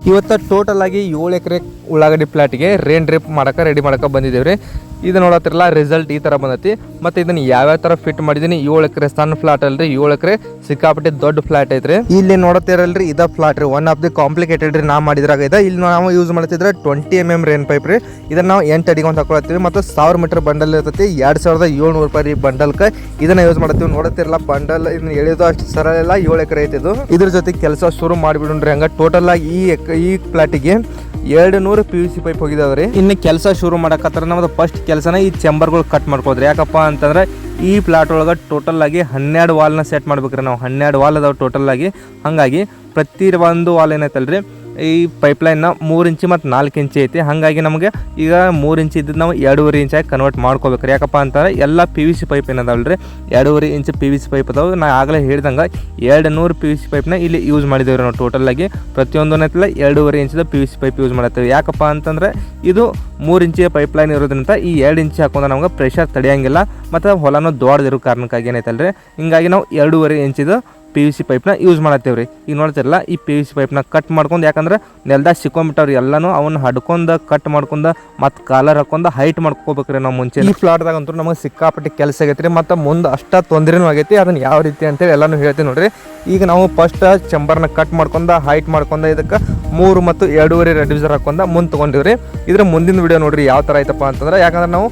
ಇವತ್ತು ಟೋಟಲ್ ಆಗಿ 7 ಎಕರೆ ಉಳ್ಳಾಗಡ್ಡಿ ಪ್ಲಾಟಿಗೆ ರೇನ್ ಡ್ರಿಪ್ ಮಾಡಕ್ಕೆ ರೆಡಿ ಮಾಡಕ್ಕೆ ಬಂದಿದ್ದೇವೆ ರೀ. ಇದು ನೋಡತ್ತಿರಲ್ಲ ರಿಸಲ್ಟ್ ಈ ಥರ ಬಂದೈತಿ. ಮತ್ತು ಇದನ್ನು ಯಾವ್ಯಾವ ಥರ ಫಿಟ್ ಮಾಡಿದ್ದೀನಿ. 7 ಎಕರೆ ಸಣ್ಣ ಫ್ಲಾಟ್ ಅಲ್ರಿ, 7 ಎಕರೆ ಸಿಕ್ಕಾಪಟ್ಟೆ ದೊಡ್ಡ ಫ್ಲಾಟ್ ಐತ್ರಿ. ಇಲ್ಲಿ ನೋಡತ್ತಿರಲ್ರಿ ಇದ ಫ್ಲಾಟ್ ರೀ, ಒನ್ ಆಫ್ ದಿ ಕಾಂಪ್ಲಿಕೇಟೆಡ್ ರೀ. ನಾ ಮಾಡಿದ್ರಾಗ ಇದೆ. ಇಲ್ಲಿ ನಾವು ಯೂಸ್ ಮಾಡ್ತಿದ್ರೆ 20 mm ರೇನ್ ಪೈಪ್ ರೀ. ಇದನ್ನು ನಾವು 8 ಅಡಿಗೆ ಒಂದು ಹಾಕೊಳ್ತೀವಿ. ಮತ್ತು 1000 ಮೀಟರ್ ಬಂಡಲ್ ಇರ್ತೈತಿ. 2700 ರೂಪಾಯಿ ರೀ ಬಂಡಲ್ಗೆ ಇದನ್ನ ಯೂಸ್ ಮಾಡ್ತೀವಿ. ನೋಡತ್ತಿರಲ್ಲ ಬಂಡಲ್ ಇದನ್ನ ಎಳೆಯೋದು ಅಷ್ಟು ಸರಳ ಇಲ್ಲ. 7 ಎಕರೆ ಐತಿ ಇದು. ಇದ್ರ ಜೊತೆ ಕೆಲಸ ಶುರು ಮಾಡಿಬಿಡ್ರಿ. ಹಂಗ ಟೋಟಲ್ ಆಗಿ ಈ ಪ್ಲಾಟಿಗೆ 200 PVC ಪೈಪ್ ಹೋಗಿದಾವ್ರಿ. ಇನ್ನು ಕೆಲಸ ಶುರು ಮಾಡಕತ್ತಾರ. ನಮ್ದು ಫಸ್ಟ್ ಕೆಲಸನ ಈ ಚೆಂಬರ್ಗಳು ಕಟ್ ಮಾಡ್ಕೋದ್ರಿ. ಯಾಕಪ್ಪ ಅಂತಂದ್ರೆ ಈ ಪ್ಲಾಟ್ ಒಳಗೆ ಟೋಟಲ್ ಆಗಿ 12 ವಾಲ್ನ ಸೆಟ್ ಮಾಡ್ಬೇಕ್ರಿ ನಾವು. 12 ವಾಲ್ ಅದಾವ ಟೋಟಲ್ ಆಗಿ. ಹಾಗಾಗಿ ಪ್ರತಿ ಒಂದು ವಾಲ್ ಏನೈತಲ್ರಿ ಈ ಪೈಪ್ಲೈನ್ನ 3 ಇಂಚು ಮತ್ತು 4 ಇಂಚು ಐತಿ. ಹಾಗಾಗಿ ನಮಗೆ ಈಗ 3 ಇಂಚ್ ಇದ್ದು ನಾವು 2.5 ಇಂಚಾಗಿ ಕನ್ವರ್ಟ್ ಮಾಡ್ಕೋಬೇಕ್ರಿ. ಯಾಕಪ್ಪ ಅಂತಂದ್ರೆ ಎಲ್ಲ PVC ಪೈಪ್ ಏನದಾವಲ್ರಿ 2.5 ಇಂಚ್ PVC ಪೈಪ್ ಅದಾವೆ. ನಾ ಆಗಲೇ ಹೇಳ್ದಂಗೆ 200 PVC ಪೈಪ್ನ ಇಲ್ಲಿ ಯೂಸ್ ಮಾಡಿದ್ದೇವೆ ನಾವು. ಟೋಟಲ್ ಆಗಿ ಪ್ರತಿಯೊಂದು ಏನೈತಿಲ್ಲ 2.5 ಇಂಚದ PVC ಪೈಪ್ ಯೂಸ್ ಮಾಡತ್ತೇವೆ. ಯಾಕಪ್ಪ ಅಂತಂದ್ರೆ ಇದು 3 ಇಂಚಿನ ಪೈಪ್ಲೈನ್ ಇರೋದ್ರಿಂದ ಈ 2 ಇಂಚ್ ಹಾಕೊಂಡ್ರೆ ನಮ್ಗೆ ಪ್ರೆಷರ್ ತಡೆಯಂಗಿಲ್ಲ ಮತ್ತು ಹೊಲನೂ ದೊಡ್ಡದಿರೋ ಕಾರಣಕ್ಕಾಗಿ ಏನೈತಲ್ರಿ ಹಿಂಗಾಗಿ ನಾವು 2.5 ಇಂಚಿದು PVC ಪೈಪ್ನ ಯೂಸ್ ಮಾಡತ್ತೇವೆ ರೀ. ಈಗ ನೋಡ್ತಿರಲ್ಲ ಈ PVC ಪೈಪ್ನ ಕಟ್ ಮಾಡ್ಕೊಂಡು, ಯಾಕಂದ್ರೆ ನೆಲದಾಗ ಸಿಕ್ಕೊಂಬಿಟ್ಟವ್ರಿ ಎಲ್ಲನೂ ಅವನ್ನ ಹಡ್ಕೊಂಡು ಕಟ್ ಮಾಡ್ಕೊಂಡು ಮತ್ತು ಕಾಲರ್ ಹಾಕೊಂಡು ಹೈಟ್ ಮಾಡ್ಕೋಬೇಕ್ರಿ ನಾವು ಮುಂಚೆ. ಈ ಫ್ಲಾಟ್ದಾಗ ಅಂತೂ ನಮಗೆ ಸಿಕ್ಕಾಪಟ್ಟೆ ಕೆಲಸ ಆಗೈತೆ ರೀ. ಮತ್ತು ಮುಂದೆ ಅಷ್ಟ ತೊಂದರೆನೂ ಆಗೈತಿ. ಅದನ್ನು ಯಾವ ರೀತಿ ಅಂತೇಳಿ ಎಲ್ಲನೂ ಹೇಳ್ತೀವಿ ನೋಡ್ರಿ. ಈಗ ನಾವು ಫಸ್ಟ್ ಚೆಂಬರ್ನ ಕಟ್ ಮಾಡ್ಕೊಂಡು ಹೈಟ್ ಮಾಡ್ಕೊಂಡು ಇದಕ್ಕೆ 3 ಮತ್ತು 2.5 ರೆಡ್ಯೂಸರ್ ಹಾಕೊಂಡು ಮುಂದೆ ತೊಗೊಂಡಿವ್ರಿ. ಇದ್ರ ಮುಂದಿನ ವಿಡಿಯೋ ನೋಡ್ರಿ ಯಾವ ಥರ ಆಯ್ತಪ್ಪ ಅಂತಂದ್ರೆ, ಯಾಕಂದ್ರೆ ನಾವು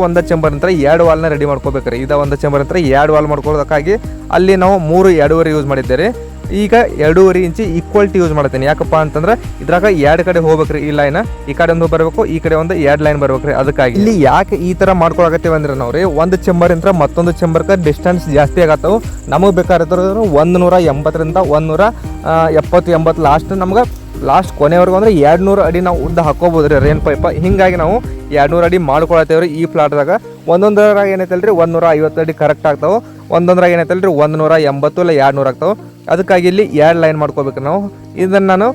ಒಂದು ಚೆಂಬರ್ ನಂತರ 2 ವಾಲ್ನ ರೆಡಿ ಮಾಡ್ಕೋಬೇಕ್ರಿ. ಒಂದು ಚೆಂಬರ್ ನಂತರ 2 ವಾಲ್ ಮಾಡ್ಕೊಳ್ಳೋದಕ್ಕಾಗಿ ಅಲ್ಲಿ ನಾವು 3 2.5 ಯೂಸ್ ಮಾಡಿದ್ದೇವೆ. ಈಗ 2.5 ಇಂಚು ಈಕ್ವಾಲಿಟಿ ಯೂಸ್ ಮಾಡ್ತೀನಿ. ಯಾಕಪ್ಪ ಅಂತಂದ್ರೆ ಇದ್ರಾಗ 2 ಕಡೆ ಹೋಗ್ಬೇಕ್ರಿ. ಈ ಲೈನ್ ಈ ಕಡೆ ಒಂದು ಬರಬೇಕು, ಈ ಕಡೆ ಒಂದು 2 ಲೈನ್ ಬರ್ಬೇಕ್ರಿ. ಅದಕ್ಕಾಗಿ ಇಲ್ಲಿ ಯಾಕೆ ಈ ಥರ ಮಾಡ್ಕೊಳಕತ್ತೀವಿ ಅಂದ್ರೆ ನಾವು ರೀ, ಒಂದು ಚೆಂಬರ್ ಇಂದ ಮತ್ತೊಂದು ಚೆಂಬರ್ಗೆ ಡಿಸ್ಟೆನ್ಸ್ ಜಾಸ್ತಿ ಆಗತ್ತವು. ನಮಗೆ ಬೇಕಾದ್ರೆ 180ರಿಂದ 170-80 ಲಾಸ್ಟ್ ನಮ್ಗೆ ಲಾಸ್ಟ್ ಕೊನೆವರೆಗೂ ಅಂದ್ರೆ 200 ಅಡಿ ನಾವು ಉದ್ದ ಹಾಕೋಬೋದು ರೀ ರೇನ್ ಪೈಪ್. ಹಿಂಗಾಗಿ ನಾವು 200 ಅಡಿ ಮಾಡ್ಕೊಳತ್ತೇವ್ರಿ ಈ ಫ್ಲಾಟ್ದಾಗ. ಒಂದೊಂದ್ರಾಗ ಏನೈತಲ್ರಿ 150 ಅಡಿ ಕರೆಕ್ಟ್ ಆಗ್ತಾವೆ. ಒಂದೊಂದ್ರಾಗ ಏನೈತಲ್ರಿ 180 ಇಲ್ಲ 200 ಆಗ್ತಾವೆ. ಅದಕ್ಕಾಗಿ ಇಲ್ಲಿ 2 ಲೈನ್ ಮಾಡ್ಕೋಬೇಕು ನಾವು. ಇದನ್ನು ನಾನು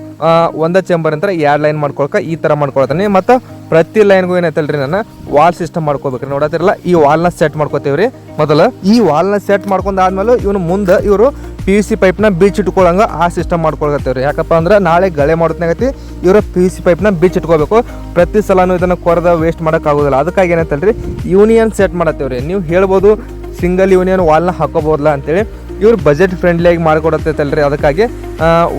ಒಂದು ಚೆಂಬರ್ ಅಂತ 2 ಲೈನ್ ಮಾಡ್ಕೊಳಕ್ಕೆ ಈ ಥರ ಮಾಡ್ಕೊಳ್ತೀನಿ. ಮತ್ತು ಪ್ರತಿ ಲೈನ್ಗೂ ಏನೈತಲ್ರಿ ನಾನು ವಾಲ್ ಸಿಸ್ಟಮ್ ಮಾಡ್ಕೋಬೇಕ್ರಿ. ನೋಡತ್ತಿರಲ್ಲ ಈ ವಾಲ್ನ ಸೆಟ್ ಮಾಡ್ಕೋತೇವ್ರಿ. ಮೊದಲು ಈ ವಾಲ್ನ ಸೆಟ್ ಮಾಡ್ಕೊಂಡಾದ್ಮೇಲೆ ಇವನು ಮುಂದೆ ಇವರು PVC ಪೈಪ್ನ ಬಿಚ್ಚಿಟ್ಕೊಳ್ಳಂಗೆ ಆ ಸಿಸ್ಟಮ್ ಮಾಡ್ಕೊಳತ್ತೇವ್ರಿ. ಯಾಕಪ್ಪ ಅಂದ್ರೆ ನಾಳೆ ಗಳೆ ಮಾಡೋದ್ನಾಗೈತಿ ಇವರು PVC ಪೈಪ್ನ ಬಿಚ್ಚಿಟ್ಕೋಬೇಕು. ಪ್ರತಿ ಸಲನೂ ಇದನ್ನು ಕೊರೆದ ವೇಸ್ಟ್ ಮಾಡೋಕ್ಕಾಗೋದಿಲ್ಲ. ಅದಕ್ಕಾಗಿ ಏನೈತಲ್ರಿ ಯೂನಿಯನ್ ಸೆಟ್ ಮಾಡತ್ತೇವ್ರಿ. ನೀವು ಹೇಳ್ಬೋದು ಸಿಂಗಲ್ ಯೂನಿಯನ್ ವಾಲ್ನ ಹಾಕೋಬೋದಲ್ಲ ಅಂತೇಳಿ. ಇವ್ರು ಬಜೆಟ್ ಫ್ರೆಂಡ್ಲಿಯಾಗಿ ಮಾಡಿಕೊಡತ್ತೈತಲ್ರಿ. ಅದಕ್ಕಾಗಿ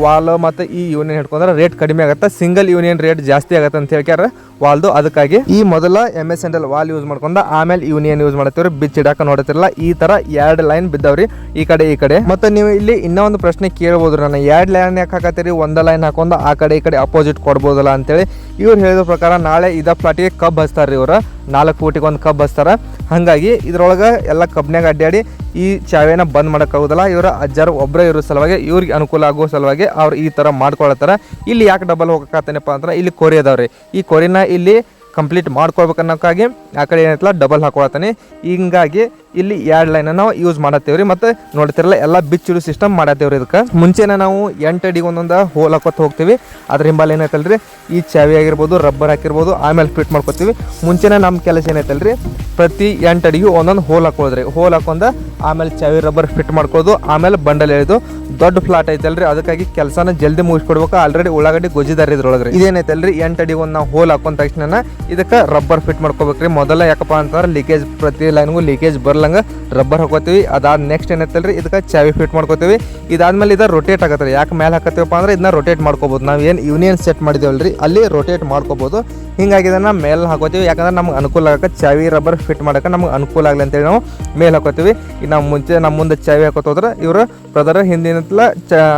ವಾಲ್ ಮತ್ತು ಈ ಯೂನಿಯನ್ ಹಿಡ್ಕೊಂಡ್ರೆ ರೇಟ್ ಕಡಿಮೆ ಆಗುತ್ತೆ, ಸಿಂಗಲ್ ಯೂನಿಯನ್ ರೇಟ್ ಜಾಸ್ತಿ ಆಗುತ್ತೆ ಅಂತ ಹೇಳ್ಕ್ಯಾರ ವಾಲ್ದು. ಅದಕ್ಕಾಗಿ ಈ ಮೊದಲ MS ಹ್ಯಾಂಡಲ್ ವಾಲ್ ಯೂಸ್ ಮಾಡ್ಕೊಂಡು ಆಮೇಲೆ ಯೂನಿಯನ್ ಯೂಸ್ ಮಾಡ್ತೀವ್ರಿ. ಬಿಚ್ಚಿಡಾಕ ನೋಡತ್ತಿರಲ್ಲ ಈ ಥರ 2 ಲೈನ್ ಬಿದ್ದಾವ್ರಿ ಈ ಕಡೆ. ಮತ್ತು ನೀವು ಇಲ್ಲಿ ಇನ್ನೂ ಒಂದು ಪ್ರಶ್ನೆ ಕೇಳ್ಬೋದು, ನಾನು 2 ಲೈನ್ ಯಾಕೆ ಹಾಕತ್ತೀರಿ, 1 ಲೈನ್ ಹಾಕೊಂಡು ಆ ಕಡೆ ಅಪೋಸಿಟ್ ಕೊಡ್ಬೋದಲ್ಲ ಅಂತೇಳಿ. ಇವ್ರು ಹೇಳಿದ ಪ್ರಕಾರ ನಾಳೆ ಇದ ಪ್ಲಾಟಿಗೆ ಕಬ್ಬು ಹಚ್ತಾರೆ. ಇವರು 4 ಫೂಟಿಗೆ ಒಂದು ಕಬ್ಬು ಹಚ್ತಾರೆ. ಹಾಗಾಗಿ ಇದ್ರೊಳಗೆ ಎಲ್ಲ ಕಬ್ಬಿನಾಗ ಅಡ್ಡಾಡಿ ಈ ಚಾವೆನ ಬಂದ್ ಮಾಡೋಕ್ಕಾಗೋದಿಲ್ಲ. ಇವರ ಅಜ್ಜಾರು ಒಬ್ಬರೇ ಇರೋ ಸಲುವಾಗಿ ಇವ್ರಿಗೆ ಅನುಕೂಲ ಆಗೋ ಸಲುವಾಗಿ ಅವ್ರು ಈ ಥರ ಮಾಡ್ಕೊಳತ್ತಾರ. ಇಲ್ಲಿ ಯಾಕೆ ಡಬಲ್ ಹೋಗಕತ್ತೇನಪ್ಪ ಅಂದ್ರೆ ಇಲ್ಲಿ ಕೊರಿ ಅದಾವ್ರಿ. ಈ ಕೊರಿನ ಇಲ್ಲಿ ಕಂಪ್ಲೀಟ್ ಮಾಡ್ಕೊಳ್ಬೇಕನ್ನೋಕ್ಕಾಗಿ ಆ ಕಡೆ ಏನೈತಲ್ಲ ಡಬಲ್ ಹಾಕೊಳತ್ತಾನೆ. ಹಿಂಗಾಗಿ ಇಲ್ಲಿ 2 ಲೈನ್ ನಾವು ಯೂಸ್ ಮಾಡತ್ತೇವ್ರಿ. ಮತ್ತು ನೋಡ್ತಿರಲ್ಲ ಎಲ್ಲ ಬಿಚ್ಚಿಡು ಸಿಸ್ಟಮ್ ಮಾಡತ್ತೇವ್ರಿ. ಇದಕ್ಕೆ ಮುಂಚೆನೇ ನಾವು 8 ಅಡಿಗೆ ಒಂದೊಂದು ಹೋಲ್ ಹಾಕೋತ ಹೋಗ್ತೀವಿ. ಅದ್ರ ಹಿಂಬಾಲ ಏನೈತಲ್ರಿ ಈ ಚಾವಿ ಆಗಿರ್ಬೋದು, ರಬ್ಬರ್ ಹಾಕಿರ್ಬೋದು, ಆಮೇಲೆ ಫಿಟ್ ಮಾಡ್ಕೊತೀವಿ. ಮುಂಚೆನೇ ನಮ್ಮ ಕೆಲಸ ಏನೈತಲ್ರಿ ಪ್ರತಿ 8 ಅಡಿಗೂ ಒಂದೊಂದು ಹೋಲ್ ಹಾಕೋದ್ರಿ. ಹೋಲ್ ಹಾಕೊಂಡ ಆಮೇಲೆ ಚಾವಿ ರಬ್ಬರ್ ಫಿಟ್ ಮಾಡ್ಕೋದು, ಆಮೇಲೆ ಬಂಡಲ್ ಎಳೆದು. ದೊಡ್ಡ ಫ್ಲಾಟ್ ಐತಲ್ರಿ ಅದಕ್ಕಾಗಿ ಕೆಲಸನ ಜಲ್ದಿ ಮುಗಿಸ್ಕೊಡ್ಬೇಕು. ಆಲ್ರೆಡಿ ಉಳ್ಳಾಗಡ್ಡಿ ಗೊಜ್ಜಿದಾರ ಇದ್ರೊಳಗ್ರಿ. ಇದೇನೈತಲ್ರಿ 8 ಅಡಿಗೆ ಒಂದು ನಾವು ಹೋಲ್ ಹಾಕೊಂಡ ತಕ್ಷಣ ಇದಕ್ಕೆ ರಬ್ಬರ್ ಫಿಟ್ ಮಾಡ್ಕೋಬೇಕ್ರಿ. ಮೊದಲ ಯಾಕಪ್ಪ ಅಂತಂದ್ರೆ ಲೀಕೇಜ್ ಪ್ರತಿ ಲೈನ್ಗೂ ಲೀಕೇಜ್ ಬರ್ಲಂಗ ರಬ್ಬರ್ ಹಾಕೋತೀವಿ. ಅದಾದ ನೆಕ್ಸ್ಟ್ ಏನೈತಲ್ರಿ ಇದಕ್ಕೆ ಚಾವಿ ಫಿಟ್ ಮಾಡ್ಕೋತೀವಿ. ಇದಾದ್ಮೇಲೆ ಇದು ರೊಟೇಟ್ ಆಗತ್ರಿ. ಯಾಕೆ ಮೇಲೆ ಹಾಕತ್ತೀವಪ್ಪ ಅಂದ್ರೆ ಇದನ್ನ ರೊಟೇಟ್ ಮಾಡ್ಕೋಬೋದು. ನಾವು ಏನು ಯೂನಿಯನ್ ಸೆಟ್ ಮಾಡಿದೇವಲ್ರಿ ಅಲ್ಲಿ ರೊಟೇಟ್ ಮಾಡ್ಕೋಬೋದು. ಹಿಂಗಾಗಿ ಇದನ್ನ ಮೇಲೆ ಹಾಕೋತೀವಿ. ಯಾಕಂದ್ರೆ ನಮ್ಗೆ ಅನುಕೂಲ ಆಗಕ್ಕೆ ಚಾವಿ ರಬ್ಬರ್ ಫಿಟ್ ಮಾಡೋಕೆ ನಮ್ಗೆ ಅನುಕೂಲ ಆಗಲಿ ಅಂತೇಳಿ ನಾವು ಮೇಲೆ ಹಾಕೋತೀವಿ. ಈಗ ನಾವು ನಮ್ಮ ಮುಂದೆ ಚಾವಿ ಹಾಕೋತ ಹೋದ್ರೆ ಇವರು ಬ್ರದರ್ ಹಿಂದಿನತ್ಲ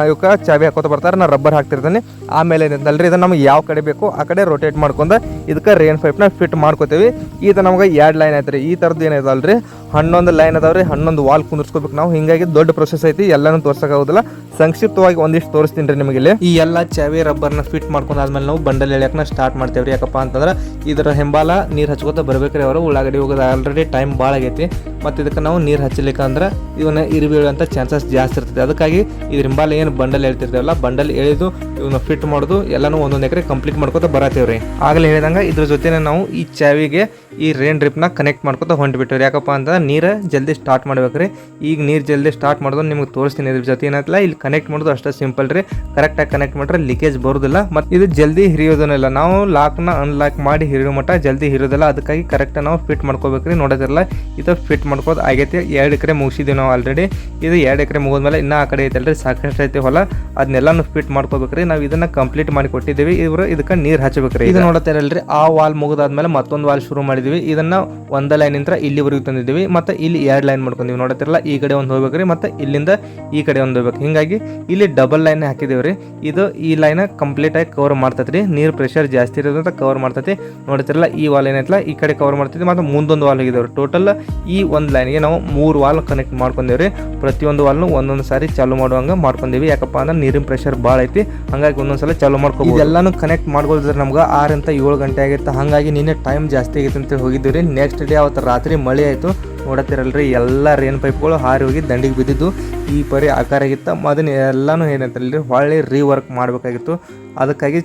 ಇವಕ್ಕೆ ಚಾವಿ ಹಾಕೋತ ಬರ್ತಾರೆ. ನಾನು ರಬ್ಬರ್ ಹಾಕ್ತಿರ್ತೀನಿ. ಆಮೇಲೆ ಏನಂತಲ್ರಿ ಇದನ್ನ ನಮ್ಗೆ ಯಾವ ಕಡೆ ಬೇಕು ಆ ಕಡೆ ರೊಟೇಟ್ ಮಾಡ್ಕೊಂಡು ಇದಕ್ಕೆ ರೇನ್ ಪೈಪ್ನ ಫಿಟ್ ಮಾಡ್ಕೋತೀವಿ. ಇದು ನಮ್ಗೆ 2 ಲೈನ್ ಐತ್ರಿ. ಈ ಥರದ್ದು ಏನೈತಲ್ರಿ 11 ಲೈನ್ ಅದಾವ್ರಿ. 11 ವಾಲ್ ಕುಂದಿರ್ಸ್ಕೋಬೇಕು ನಾವು. ಹಿಂಗಾಗಿ ದೊಡ್ಡ ಪ್ರೊಸೆಸ್ ಐತಿ. ಎಲ್ಲನೂ ತೋರ್ಸೋಕ್ಕಾಗೋದಿಲ್ಲ. ಸಂಕ್ಷಿಪ್ತವಾಗಿ ಒಂದಿಷ್ಟು ತೋರಿಸ್ತೀನಿ ರೀ ನಿಮಗೆ. ಈ ಎಲ್ಲ ಚಾವಿ ರಬ್ಬರ್ನ ಫಿಟ್ ಮಾಡ್ಕೊಂಡಾದ್ಮೇಲೆ ನಾವು ಬಂಡಲ್ ಎಳೆಯಕ್ಕೆ ಸ್ಟಾರ್ಟ್ ಮಾಡ್ತೇವ್ರಿ. ಯಾಕಪ್ಪ ಅಂತಂದ್ರೆ ಇದರ ಹಿಂಬಾಲ ನೀರು ಹಚ್ಕೋತ ಬರ್ಬೇಕ್ರಿ ಅವರು ಉಳ್ಳಾಗಡ್ಡಿ ಹೋಗೋದು ಆಲ್ರೆಡಿ ಟೈಮ್ ಭಾಳ ಆಗೈತಿ ಮತ್ತು ಇದಕ್ಕೆ ನಾವು ನೀರು ಹಚ್ಚಲಿಕ್ಕೆ ಅಂದ್ರೆ ಇವನ್ನ ಇರುಬೀಳುವಂಥ ಚಾನ್ಸಸ್ ಜಾಸ್ತಿ ಇರ್ತದೆ. ಅದಕ್ಕಾಗಿ ಇದ್ರ ಹಿಂಬಾಲ ಏನು ಬಂಡಲ್ ಹೇಳ್ತಿರ್ತೀವಲ್ಲ ಬಂಡಲ್ ಎಳೆದು ಇವನ್ನ ಫಿಟ್ ಮಾಡೋದು ಎಲ್ಲನೂ ಒಂದೊಂದು ಎಕರೆ ಕಂಪ್ಲೀಟ್ ಮಾಡ್ಕೋತ ಬರತ್ತೇವ್ರಿ. ಆಗಲೇ ಹೇಳಿದಂಗೆ ಇದ್ರ ಜೊತೆ ನಾವು ಈ ಚಾವಿಗೆ ಈ ರೇನ್ ಡ್ರಿಪ್ನ ಕನೆಕ್ಟ್ ಮಾಡ್ಕೋತ ಹೊಂಟ್ಬಿಟ್ಟವ್ರಿ. ಯಾಕಪ್ಪ ಅಂತಂದ್ರೆ ನೀರು ಜಲ್ದಿ ಸ್ಟಾರ್ಟ್ ಮಾಡ್ಬೇಕ್ರಿ. ಈಗ ನೀರು ಜಲ್ದಿ ಸ್ಟಾರ್ಟ್ ಮಾಡೋದು ನಿಮ್ಗೆ ತೋರಿಸ್ತೀನಿ. ಇದ್ರ ಜೊತೆ ಏನತ್ತಲ್ಲ ಇಲ್ಲಿ ಕನೆಕ್ಟ್ ಮಾಡೋದು ಅಷ್ಟೇ ಸಿಂಪಲ್ ರೀ. ಕರೆಕ್ಟಾಗಿ ಕನೆಕ್ಟ್ ಮಾಡ್ರೆ ಲೀಕೇಜ್ ಬರೋದಿಲ್ಲ ಮತ್ತು ಇದು ಜಲ್ದಿ ಹಿರಿಯೋದನ್ನಿಲ್ಲ. ನಾವು ಲಾಕ್ನ ಅನ್ಲಾಕ್ ಮಾಡಿ ಹಿರಿಯೋ ಮಟ್ಟ ಜಲ್ದಿ ಹಿರಿಯೋದಿಲ್ಲ. ಅದಕ್ಕಾಗಿ ಕರೆಕ್ಟಾಗಿ ನಾವು ಫಿಟ್ ಮಾಡ್ಕೋಬೇಕ್ರಿ. ನೋಡೋದಿರಲ್ಲ ಇದು ಫಿಟ್ ಮಾಡ್ಕೋದು ಆಗೈತಿ. 2 ಎಕರೆ ಮುಗಿಸಿದ್ದೀವಿ ನಾವು ಆಲ್ರೆಡಿ. ಇದು 2 ಎಕರೆ ಮುಗಿದ್ಮೇಲೆ ಇನ್ನೂ ಆ ಕಡೆ ಐತಲ್ರಿ ಸಾಕಷ್ಟು ಐತಿ ಹೊಲ, ಅದನ್ನೆಲ್ಲಾನು ಫಿಟ್ ಮಾಡ್ಕೋಬೇಕ್ರಿ. ನಾವು ಇದನ್ನ ಕಂಪ್ಲೀಟ್ ಮಾಡಿ ಕೊಟ್ಟಿದ್ದೀವಿ. ಇವರು ಇದಕ್ಕೆ ನೀರು ಹಚ್ಚಬೇಕ್ರಿ. ಇದು ನೋಡತ್ತಿರಲ್ರಿ ಆ ವಾಲ್ ಮುಗಿದಾದ್ಮೇಲೆ ಮತ್ತೊಂದು ವಾಲ್ ಶುರು ಮಾಡಿದ್ವಿ. ಇದನ್ನ ಒಂದ ಲೈನ್ ಇಂದ ಇಲ್ಲಿವರೆಗೂ ತಂದಿದ್ದೀವಿ ಮತ್ತು ಇಲ್ಲಿ 2 ಲೈನ್ ಮಾಡ್ಕೊಂಡಿವಿ. ನೋಡತ್ತಿರಲ್ಲ ಈ ಕಡೆ ಒಂದು ಹೋಗ್ಬೇಕ್ರಿ ಮತ್ತು ಇಲ್ಲಿಂದ ಈ ಕಡೆ ಒಂದು ಹೋಗ್ಬೇಕು. ಹಿಂಗಾಗಿ ಇಲ್ಲಿ ಡಬಲ್ ಲೈನ್ ಹಾಕಿದೇವ್ರಿ. ಇದು ಈ ಲೈನ್ ಕಂಪ್ಲೀಟ್ ಆಗಿ ಕವರ್ ಮಾಡ್ತೈತ್ರಿ. ನೀರು ಪ್ರೆಷರ್ ಜಾಸ್ತಿ ಇರೋದ್ರಿಂದ ಕವರ್ ಮಾಡ್ತೈತಿ. ನೋಡ್ತಿರಲ್ಲ ಈ ವಾಲ್ ಏನೈತಲ್ಲ ಈ ಕಡೆ ಕವರ್ ಮಾಡ್ತೈತಿ ಮತ್ತು ಮುಂದೊಂದು ವಾಲ್ ಹೋಗಿದ್ದೇವ್ರಿ. ಟೋಟಲ್ ಈ ಒಂದು ಲೈನ್ಗೆ ನಾವು 3 ವಾಲ್ ಕನೆಕ್ಟ್ ಮಾಡ್ಕೊಂಡೇವ್ರಿ. ಪ್ರತಿಯೊಂದು ವಾಲ್ನು ಒಂದೊಂದು ಸಾರಿ ಚಾಲು ಮಾಡುವಂಗೆ ಮಾಡ್ಕೊಂಡೇವಿ. ಯಾಕಪ್ಪ ಅಂದ್ರೆ ನೀರಿನ ಪ್ರೆಷರ್ ಭಾಳ ಐತಿ, ಹಂಗಾಗಿ ಒಂದೊಂದ್ಸಲ ಚಾಲು ಮಾಡ್ಕೋಬಹುದು. ಇದೆಲ್ಲಾನು ಕನೆಕ್ಟ್ ಮಾಡ್ಕೊಳ್ತಾರೆ ನಮ್ಗೆ 6 ರಿಂದ 7 ಗಂಟೆ ಆಗಿತ್ತು. ಹಾಗಾಗಿ ನಿನ್ನೆ ಟೈಮ್ ಜಾಸ್ತಿ ಆಗೈತೆ ಅಂತೇಳಿ ಹೋಗಿದ್ದೀವಿ. ನೆಕ್ಸ್ಟ್ ಡೇ ಅವತ್ತು ರಾತ್ರಿ ಮಳೆ ಆಯಿತು. ನೋಡತ್ತಿರಲ್ರಿ ಎಲ್ಲ ರೇನ್ ಪೈಪ್ಗಳು ಹಾರಿ ಹೋಗಿ ದಂಡಿಗೆ ಬಿದ್ದಿದ್ದು ಈ ಪರಿ ಆಕಾರ ಆಗಿತ್ತು. ಅದನ್ನ ಎಲ್ಲನೂ ಏನಂತಲ್ರಿ ಹೊಳ್ಳಿ ರೀವರ್ಕ್ ಮಾಡಬೇಕಾಗಿತ್ತು. ಅದಕ್ಕಾಗಿ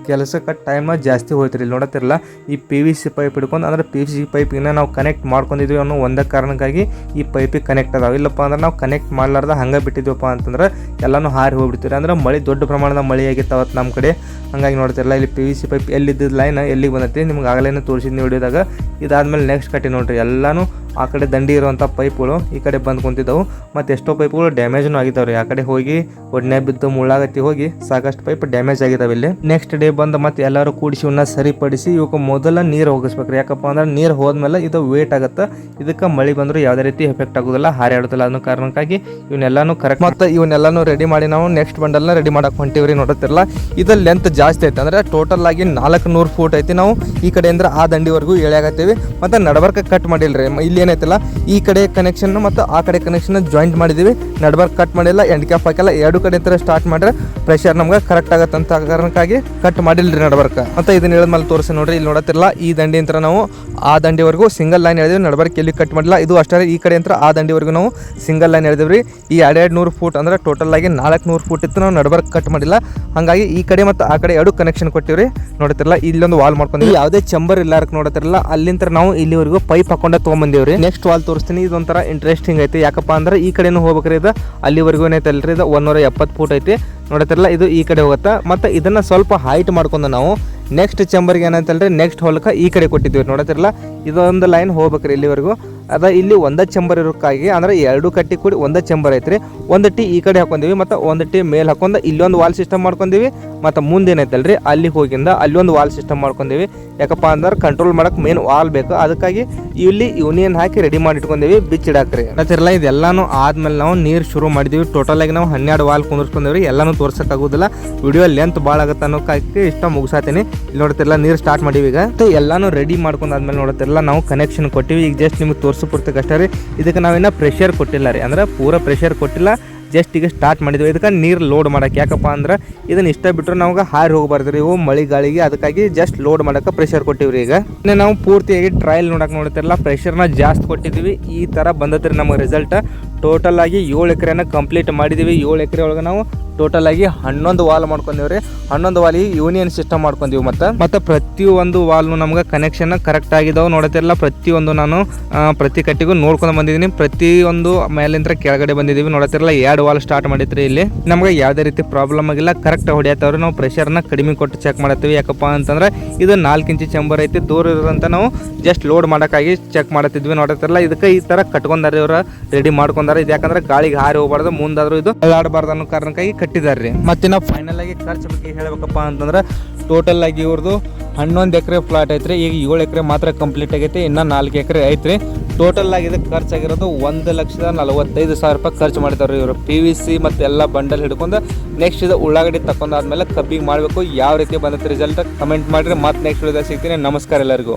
ಕೆಲಸಕ್ಕೆ ಟೈಮ್ ಜಾಸ್ತಿ ಹೋಯ್ತು. ಇಲ್ಲಿ ನೋಡತ್ತಿರಲ್ಲ ಈ PVC ಪೈಪ್ ಹಿಡ್ಕೊಂಡು ಅಂದ್ರೆ PVC ಪೈಪಿನ ನಾವು ಕನೆಕ್ಟ್ ಮಾಡ್ಕೊಂಡಿದ್ವಿ ಅನ್ನೋ ಒಂದೇ ಕಾರಣಕ್ಕಾಗಿ ಈ ಪೈಪಿಗೆ ಕನೆಕ್ಟ್ ಅದಾವೆ. ಇಲ್ಲಪ್ಪ ಅಂದ್ರೆ ನಾವು ಕನೆಕ್ಟ್ ಮಾಡ್ಲಾರ್ದ ಹಂಗೆ ಬಿಟ್ಟಿದ್ವಪ್ಪ ಅಂತಂದ್ರೆ ಎಲ್ಲನೂ ಹಾರಿ ಹೋಗ್ಬಿಡ್ತೀವಿ. ಅಂದ್ರೆ ಮಳೆ ದೊಡ್ಡ ಪ್ರಮಾಣದ ಮಳೆ ಆಗಿತ್ತು ಅವತ್ತು ನಮ್ಮ ಕಡೆ. ಹಂಗಾಗಿ ನೋಡ್ತಿರಲ್ಲ ಇಲ್ಲಿ PVC ಪೈಪ್ ಎಲ್ಲಿದ್ದ ಲೈನ್ ಎಲ್ಲಿಗೆ ಬಂದೈತಿ ನಿಮ್ಗೆ ಆಗಲೇನೆ ತೋರಿಸಿದ್ನಿ ವಿಡಿಯೋದಾಗ. ಇದಾದ್ಮೇಲೆ ನೆಕ್ಸ್ಟ್ ಕಟ್ಟಿ ನೋಡ್ರಿ ಎಲ್ಲನೂ ಆ ಕಡೆ ದಂಡಿ ಇರುವಂಥ ಪೈಪ್ಗಳು ಈ ಕಡೆ ಬಂದು ಕುಂತಿದ್ದವು ಮತ್ತು ಎಷ್ಟೋ ಪೈಪ್ಗಳು ಡ್ಯಾಮೇಜ್ನು ಆಗಿದ್ದಾವ್ರಿ. ಆ ಕಡೆ ಹೋಗಿ ಒಡ್ನೆ ಬಿದ್ದು ಮುಳ್ಳಾಗತ್ತಿ ಹೋಗಿ ಸಾಕಷ್ಟು ಪೈಪ್ ಡ್ಯಾಮೇಜ್ ಆಗಿದ್ದಾವೆ. ಇಲ್ಲಿ ನೆಕ್ಸ್ಟ್ ಡೇ ಬಂದು ಮತ್ತೆ ಎಲ್ಲರೂ ಕೂಡಿಸಿ ಇವನ್ನ ಸರಿಪಡಿಸಿ ಇವಕ್ಕೆ ಮೊದಲ ನೀರು ಹೋಗಿಸ್ಬೇಕ್ರಿ. ಯಾಕಪ್ಪ ಅಂದ್ರೆ ನೀರು ಹೋದ್ಮೇಲೆ ಇದು ವೇಟ್ ಆಗುತ್ತೆ. ಇದಕ್ಕೆ ಮಳೆ ಬಂದರೂ ಯಾವುದೇ ರೀತಿ ಎಫೆಕ್ಟ್ ಆಗೋದಿಲ್ಲ, ಹಾರಾಡೋದಿಲ್ಲ. ಅನ್ನೋ ಕಾರಣಕ್ಕಾಗಿ ಇವನ್ನೆಲ್ಲಾನು ಕರೆಕ್ಟ್ ಮತ್ತು ಇವನ್ನೆಲ್ಲಾನು ರೆಡಿ ಮಾಡಿ ನಾವು ನೆಕ್ಸ್ಟ್ ಬಂಡಲ್ನ ರೆಡಿ ಮಾಡಕ್ಕೆ ಹೊಂಟಿವ್ರಿ. ನೋಡುತ್ತಿರಲ್ಲ ಇದು ಲೆಂತ್ ಜಾಸ್ತಿ ಐತೆ ಅಂದ್ರೆ ಟೋಟಲ್ ಆಗಿ 400 ಫೂಟ್ ಐತಿ. ನಾವು ಈ ಕಡೆಯಿಂದ ಆ ದಂಡಿವರೆಗೂ ಎಳೆಯಾಗತ್ತೀವಿ ಮತ್ತು ನಡಬರ್ಕ ಕಟ್ ಮಾಡಿಲ್ರಿ. ಇಲ್ಲಿ ಏನೈತಲ್ಲ ಈ ಕಡೆ ಕನೆಕ್ಷನ್ ಮತ್ತು ಆ ಕಡೆ ಕನೆಕ್ಷನ್ ಜಾಯಿಂಟ್ ಮಾಡಿದೀವಿ. ನಡ್ಬರ್ಕ್ ಕಟ್ ಮಾಡಿಲ್ಲ, ಎಂಡ್ ಕ್ಯಾಪ್ ಹಾಕಿಲ್ಲ. 2 ಕಡೆ ಇಂದ ಸ್ಟಾರ್ಟ್ ಮಾಡ್ರೆ ಪ್ರೆಷರ್ ನಮ್ಗೆ ಕರೆಕ್ಟ್ ಆಗತ್ತೆ ಅಂತ ಕಾರಣಕ್ಕಾಗಿ ಕಟ್ ಮಾಡಿಲ್ರಿ ನಡ್ಬರ್ಕ. ಮತ್ತೆ ಇದನ್ನ ಹೇಳಿದ್ಮೇಲೆ ತೋರಿಸಿ ನೋಡ್ರಿ. ಇಲ್ಲಿ ನೋಡತ್ತಿರಲ್ಲ ಈ ದಂಡಿ ಅಂತ ನಾವು ಆ ದಂಡಿವರೆಗೂ ಸಿಂಗಲ್ ಲೈನ್ ಹೇಳಿದ್ವಿ. ನಡ್ಬರ್ಕ್ ಎಲ್ಲಿ ಕಟ್ ಮಾಡಿಲ್ಲ. ಇದು ಅಷ್ಟೇ ಈ ಕಡೆ ಅಂತ ಆ ದಂಡಿವರೆಗೂ ನಾವು ಸಿಂಗಲ್ ಲೈನ್ ಹೇಳಿದ್ವಿ. ಈ 200 ಫೂಟ್ ಅಂದ್ರೆ ಟೋಟಲ್ ಆಗಿ 400 ಫೂಟ್ ಇತ್ತು. ನಾವು ನಡ್ಬರ್ಕ್ ಕಟ್ ಮಾಡಿಲ್ಲ, ಹಾಗಾಗಿ ಈ ಕಡೆ ಮತ್ತು ಆ ಕಡೆ 2 ಕನೆಕ್ಷನ್ ಕೊಟ್ಟಿವ್ರಿ. ನೋಡ್ತಿರಲ್ಲ ಇಲ್ಲೊಂದು ವಾಲ್ ಮಾಡ್ಕೊಂಡಿವಿ. ಯಾವುದೇ ಚಂಬರ್ ಇಲ್ಲಾರಕ್ಕೆ ನೋಡತ್ತಿರಲ್ಲ ಅಲ್ಲಿಂದ ನಾವು ಇಲ್ಲಿವರೆಗೂ ಪೈಪ್ ಹಾಕೊಂಡ ತೊಗೊಂಬಂದಿವ್ರಿ. ನೆಕ್ಸ್ಟ್ ವಾಲ್ ತೋರಿಸ್ತೀನಿ. ಇದೊಂಥರ ಇಂಟ್ರೆಸ್ಟಿಂಗ್ ಐತಿ. ಯಾಕಪ್ಪ ಅಂದ್ರೆ ಈ ಕಡೆನೂ ಹೋಗ್ಬೇಕ್ರಿ. ಇದು ಅಲ್ಲಿವರೆಗೂ ಏನೈತಲ್ರಿ ಇದು 170 ಫೂಟ್ ಐತಿ. ನೋಡತ್ತಿರಲ್ಲ ಇದು ಈ ಕಡೆ ಹೋಗುತ್ತಾ ಮತ್ತು ಇದನ್ನ ಸ್ವಲ್ಪ ಹೈಟ್ ಮಾಡ್ಕೊಂಡು ನಾವು ನೆಕ್ಸ್ಟ್ ಚಂಬರ್ಗೆ ಏನಂತಲ್ರಿ ನೆಕ್ಸ್ಟ್ ಹೊಲಕ್ಕೆ ಈ ಕಡೆ ಕೊಟ್ಟಿದ್ವಿ. ನೋಡತ್ತಿರಲ್ಲ ಇದೊಂದು ಲೈನ್ ಹೋಗ್ಬೇಕ್ರಿ ಇಲ್ಲಿವರೆಗೂ. ಅದ ಇಲ್ಲಿ ಒಂದೇ ಚಂಬರ್ ಇರೋಕ್ಕಾಗಿ ಅಂದ್ರೆ 2 ಕಟ್ಟಿ ಕೂಡಿ ಒಂದೇ ಚಂಬರ್ ಐತ್ರಿ. ಒಂದು ಟಿ ಈ ಕಡೆ ಹಾಕೊಂಡಿವಿ ಮತ್ತು ಒಂದು ಟಿ ಮೇಲೆ ಹಾಕೊಂಡು ಇಲ್ಲೊಂದು ವಾಲ್ ಸಿಸ್ಟಮ್ ಮಾಡ್ಕೊಂಡಿವಿ. ಮತ್ತು ಮುಂದೇನೈತಲ್ರಿ ಅಲ್ಲಿ ಹೋಗಿಂದ ಅಲ್ಲೊಂದು ವಾಲ್ ಸಿಸ್ಟಮ್ ಮಾಡ್ಕೊಂಡಿವಿ. ಯಾಕಪ್ಪ ಅಂದ್ರೆ ಕಂಟ್ರೋಲ್ ಮಾಡಕ್ಕೆ ಮೇನ್ ವಾಲ್ ಬೇಕು. ಅದಕ್ಕಾಗಿ ಇಲ್ಲಿ ಯೂನಿಯನ್ ಹಾಕಿ ರೆಡಿ ಮಾಡಿ ಇಟ್ಕೊಂಡಿವಿ ಬಿಚ್ಚಿಡಾಕ್ರಿ. ನೋಡ್ತಿರಲ್ಲ ಇದೆಲ್ಲಾನು ಆದ್ಮೇಲೆ ನಾವು ನೀರು ಶುರು ಮಾಡಿದ್ವಿ. ಟೋಟಲ್ ಆಗಿ ನಾವು 12 ವಾಲ್ ಕುಂದಿರ್ಸ್ಕೊಂಡಿವ್ರಿ. ಎಲ್ಲಾನು ತೋರ್ಸಕ್ಕಾಗೋದಿಲ್ಲ, ವಿಡಿಯೋ ಲೆಂತ್ ಭಾಳ ಆಗುತ್ತೆ ಅನ್ನೋಕ್ಕಾಗಿ ಇಷ್ಟ ಮುಗಿಸಾತೀನಿ. ಇಲ್ಲಿ ನೋಡ್ತಿರಲ್ಲ ನೀರು ಸ್ಟಾರ್ಟ್ ಮಾಡಿವಿ. ಈಗ ಎಲ್ಲಾನು ರೆಡಿ ಮಾಡ್ಕೊಂಡಾದ್ಮೇಲೆ ನೋಡ್ತಿರಲ್ಲ ನಾವು ಕನೆಕ್ಷನ್ ಕೊಟ್ಟಿವಿ. ಈಗ ಜಸ್ಟ್ ನಿಮ್ಗೆ ತೋರಿಸ್ಬಿಡ್ತಕ್ಕೆ ಅಷ್ಟೇ ರೀ. ಇದಕ್ಕೆ ನಾವಿನ್ನ ಪ್ರೆಷರ್ ಕೊಟ್ಟಿಲ್ಲ ರೀ, ಅಂದ್ರೆ ಪೂರ ಪ್ರೆಷರ್ ಕೊಟ್ಟಿಲ್ಲ. ಜಸ್ಟ್ ಈಗ ಸ್ಟಾರ್ಟ್ ಮಾಡಿದ್ವಿ. ಇದಕ್ಕೆ ನೀರು ಲೋಡ್ ಮಾಡೋಕ್ಕೆ. ಯಾಕಪ್ಪ ಅಂದ್ರೆ ಇದನ್ನ ಇಷ್ಟ ಬಿಟ್ಟರೆ ನಮ್ಗೆ ಹಾರಿ ಹೋಗಬಾರ್ದು ರೀ ಇವು ಮಳೆ ಗಾಳಿಗೆ. ಅದಕ್ಕಾಗಿ ಜಸ್ಟ್ ಲೋಡ್ ಮಾಡೋಕ್ಕೆ ಪ್ರೆಷರ್ ಕೊಟ್ಟಿವ್ರಿ. ಈಗ ನಾವು ಪೂರ್ತಿಯಾಗಿ ಟ್ರಯಲ್ ನೋಡಕ್ಕೆ ನೋಡ್ತಿರಲ್ಲ ಪ್ರೆಷರ್ನ ಜಾಸ್ತಿ ಕೊಟ್ಟಿದ್ವಿ. ಈ ಥರ ಬಂದತ್ರಿ ನಮಗೆ ರಿಸಲ್ಟ್. ಟೋಟಲ್ ಆಗಿ 7 ಎಕರೆನ ಕಂಪ್ಲೀಟ್ ಮಾಡಿದ್ದೀವಿ. 7 ಎಕರೆ ಒಳಗೆ ನಾವು ಟೋಟಲ್ ಆಗಿ 11 ವಾಲ್ ಮಾಡ್ಕೊಂಡಿವ್ರಿ. 11 ವಾಲಿಗೆ ಯೂನಿಯನ್ ಸಿಸ್ಟಮ್ ಮಾಡ್ಕೊಂಡಿವಿ. ಮತ್ತು ಪ್ರತಿಯೊಂದು ವಾಲ್ನು ನಮ್ಗೆ ಕನೆಕ್ಷನ್ ಕರೆಕ್ಟ್ ಆಗಿದಾವೆ. ನೋಡ್ತಿರಲ್ಲ ಪ್ರತಿಯೊಂದು ನಾನು ಪ್ರತಿ ಕಟ್ಟಿಗೂ ನೋಡ್ಕೊಂಡು ಬಂದಿದ್ದೀನಿ. ಪ್ರತಿಯೊಂದು ಮೇಲಿಂದ ಕೆಳಗಡೆ ಬಂದಿದ್ದೀವಿ. ನೋಡ್ತಿರಲ್ಲ 2 ವಾಲ್ ಸ್ಟಾರ್ಟ್ ಮಾಡಿದ್ರಿ. ಇಲ್ಲಿ ನಮ್ಗೆ ಯಾವುದೇ ರೀತಿ ಪ್ರಾಬ್ಲಮ್ ಆಗಿಲ್ಲ, ಕರೆಕ್ಟ್ ಹೊಡಿಯತ್ತವ್ರಿ. ನಾವು ಪ್ರೆಷರ್ನ ಕಡಿಮೆ ಕೊಟ್ಟು ಚೆಕ್ ಮಾಡತ್ತೀವಿ. ಯಾಕಪ್ಪ ಅಂತಂದ್ರೆ ಇದು 4 ಇಂಚಿ ಚಂಬರ್ ಐತಿ. ದೂರ ಇರೋದಂತ ನಾವು ಜಸ್ಟ್ ಲೋಡ್ ಮಾಡೋಕ್ಕಾಗಿ ಚೆಕ್ ಮಾಡತ್ತಿದ್ವಿ. ನೋಡ್ತಿರಲ್ಲ ಇದಕ್ಕೆ ಈ ಥರ ಕಟ್ಕೊಂಡಾರೆ ಇವ್ರು, ರೆಡಿ ಮಾಡ್ಕೊಂಡಾರೆ. ಇದು ಯಾಕಂದ್ರೆ ಗಾಳಿಗೆ ಹಾರಿ ಹೋಗಬಾರ್ದು, ಮುಂದಾದ್ರೂ ಇದು ಅಲ್ಲಾಡಬಾರ್ದು ಅನ್ನೋ ಕಾರಣಕ್ಕಾಗಿ ಕಟ್ಟಿದಾರ್ರಿ. ಮತ್ತೆ ನಾವು ಫೈನಲ್ ಆಗಿ ಖರ್ಚು ಬಗ್ಗೆ ಹೇಳ್ಬೇಕಪ್ಪ ಅಂತಂದ್ರೆ ಟೋಟಲ್ ಆಗಿ ಇವ್ರದ್ದು 11 ಎಕರೆ ಫ್ಲಾಟ್ ಐತ್ರಿ. ಈಗ 7 ಎಕರೆ ಮಾತ್ರ ಕಂಪ್ಲೀಟ್ ಆಗೈತಿ. ಇನ್ನು 4 ಎಕರೆ ಐತ್ರಿ. ಟೋಟಲ್ ಆಗಿ ಇದಕ್ಕೆ ಖರ್ಚಾಗಿರೋದು 1,45,000 ರೂಪಾಯಿ ಖರ್ಚು ಮಾಡಿದಾರೆ ಇವರು. PVC ಮತ್ತು ಎಲ್ಲ ಬಂಡಲ್ ಹಿಡ್ಕೊಂಡು ನೆಕ್ಸ್ಟ್ ಇದು ಉಳ್ಳಾಗಡ್ಡಿ ತಕೊಂಡಾದ್ಮೇಲೆ ಕಬ್ಬಿಗೆ ಮಾಡಬೇಕು. ಯಾವ ರೀತಿ ಬಂದೈತೆ ರಿಸಲ್ಟ್ ಕಮೆಂಟ್ ಮಾಡಿರಿ. ಮತ್ತೆ ನೆಕ್ಸ್ಟ್ ವಿಡಿಯೋದಾಗ ಸಿಗ್ತೀನಿ. ನಮಸ್ಕಾರ ಎಲ್ಲರಿಗೂ.